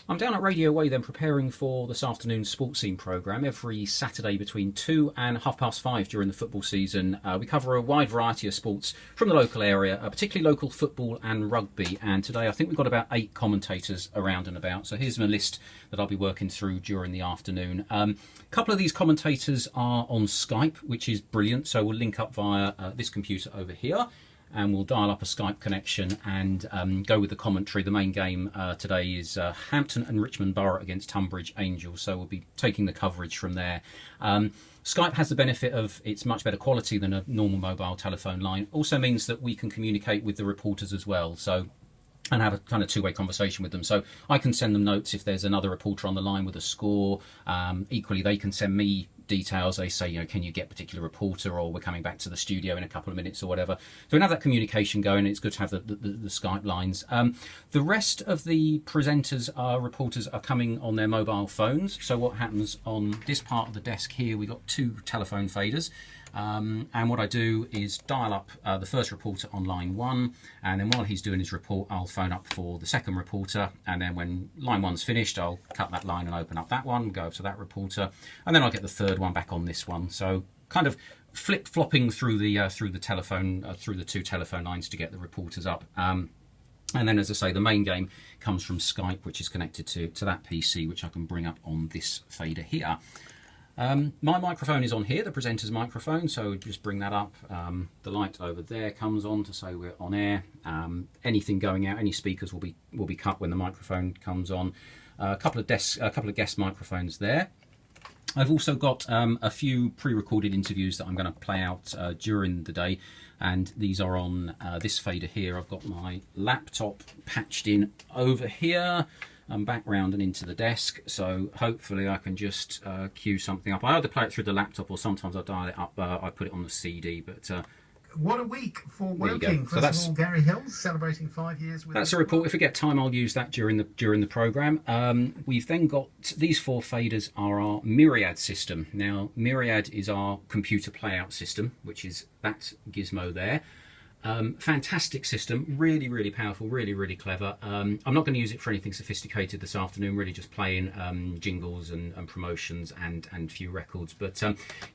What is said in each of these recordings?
I'm down at Radio Way then preparing for this afternoon's SportScene programme. Every Saturday between 2 and 5:30 during the football season, we cover a wide variety of sports from the local area, particularly local football and rugby. And today I think we've got about 8 commentators around and about. So here's my list that I'll be working through during the afternoon. A couple of these commentators are on Skype, which is brilliant. So we'll link up via this computer over here, and we'll dial up a Skype connection and go with the commentary. The main game today is Hampton and Richmond Borough against Tunbridge Angels, so we'll be taking the coverage from there. Skype has the benefit of it's much better quality than a normal mobile telephone line. Also means that we can communicate with the reporters as well, so and have a kind of two-way conversation with them. So I can send them notes if there's another reporter on the line with a score. Equally, they can send me details. They say, you know, can you get a particular reporter, or we're coming back to the studio in a couple of minutes or whatever. So we have that communication going. It's good to have the Skype lines. The rest of the presenters, reporters, are coming on their mobile phones. So what happens on this part of the desk here, we've got 2 telephone faders. And what I do is dial up the first reporter on line 1, and then while he's doing his report, I'll phone up for the second reporter, and then when line 1's finished, I'll cut that line and open up that one, go over to that reporter, and then I'll get the third one back on this one. So kind of flip-flopping through the telephone, through the 2 telephone lines to get the reporters up. And then, as I say, the main game comes from Skype, which is connected to that PC, which I can bring up on this fader here. My microphone is on here, the presenter's microphone, so just bring that up. The light over there comes on to say we're on air. Anything going out, any speakers will be cut when the microphone comes on. A couple of guest microphones there. I've also got a few pre-recorded interviews that I'm going to play out during the day, and these are on this fader here. I've got my laptop patched in over here. I'm back round and into the desk, so hopefully I can just cue something up. I either play it through the laptop or sometimes I dial it up, I put it on the CD, but... what a week for Woking. First of all, Gary Hills celebrating 5 years with... That's a report. If we get time, I'll use that during the programme. We've then got these 4 faders are our Myriad system. Now, Myriad is our computer playout system, which is that gizmo there. Fantastic system, really, really powerful, really, really clever. I'm not going to use it for anything sophisticated this afternoon, really just playing jingles and promotions and few records. But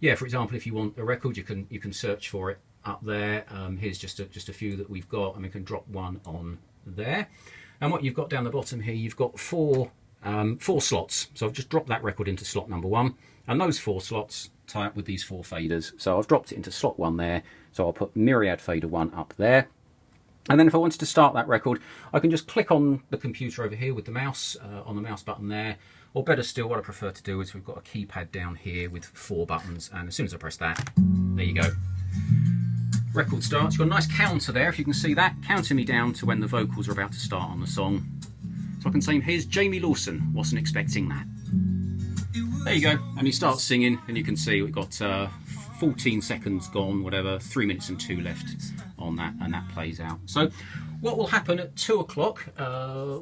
yeah, for example, if you want a record, you can search for it up there. Here's just a few that we've got, and we can drop one on there. And what you've got down the bottom here, you've got 4 slots. So I've just dropped that record into slot number 1, and those 4 slots tie up with these 4 faders. So I've dropped it into slot 1 there. So I'll put Myriad fader 1 up there. And then if I wanted to start that record, I can just click on the computer over here with the mouse, on the mouse button there. Or better still, what I prefer to do is we've got a keypad down here with 4 buttons, and as soon as I press that, there you go. Record starts. You've got a nice counter there, if you can see that, counting me down to when the vocals are about to start on the song. So I can say, here's Jamie Lawson, wasn't expecting that. There you go, and he starts singing, and you can see we've got 14 seconds gone, whatever, 3 minutes and 2 left on that, and that plays out. So what will happen at 2 o'clock,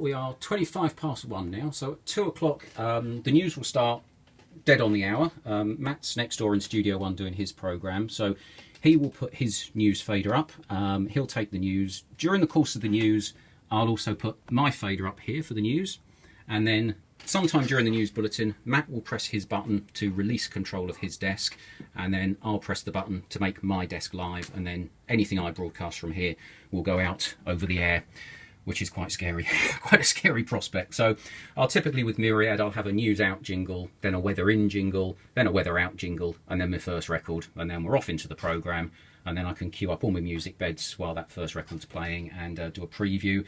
we are 25 past 1 now, so at 2 o'clock the news will start dead on the hour. Matt's next door in Studio 1 doing his programme, so he will put his news fader up. He'll take the news. During the course of the news, I'll also put my fader up here for the news, and then sometime during the news bulletin, Matt will press his button to release control of his desk, and then I'll press the button to make my desk live, and then anything I broadcast from here will go out over the air, which is quite scary, quite a scary prospect. So I'll typically, with Myriad, I'll have a news out jingle, then a weather in jingle, then a weather out jingle, and then my first record, and then we're off into the programme, and then I can queue up all my music beds while that first record's playing and do a preview.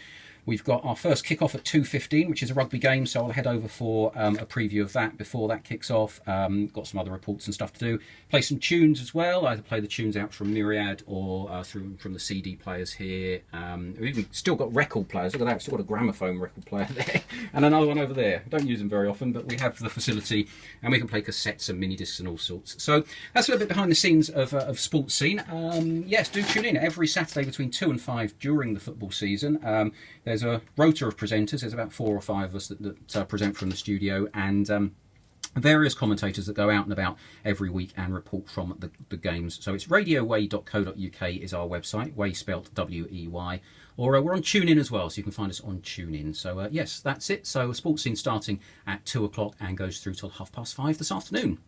We've got our first kick-off at 2:15, which is a rugby game, so I'll head over for a preview of that before that kicks off. Got some other reports and stuff to do. Play some tunes as well, either play the tunes out from Myriad or from the CD players here. We've even still got record players, look at that, we've still got a gramophone record player there, and another one over there. Don't use them very often, but we have the facility, and we can play cassettes and mini-discs and all sorts. So that's a little bit behind the scenes of SportScene. Yes, do tune in every Saturday between 2 and 5 during the football season. There's a rota of presenters. There's about 4 or 5 of us that present from the studio, and various commentators that go out and about every week and report from the games. So it's radioway.co.uk is our website, way spelt W-E-Y, or we're on TuneIn as well, so you can find us on TuneIn. So yes, that's it. So Sports Scene starting at 2 o'clock and goes through till 5:30 this afternoon.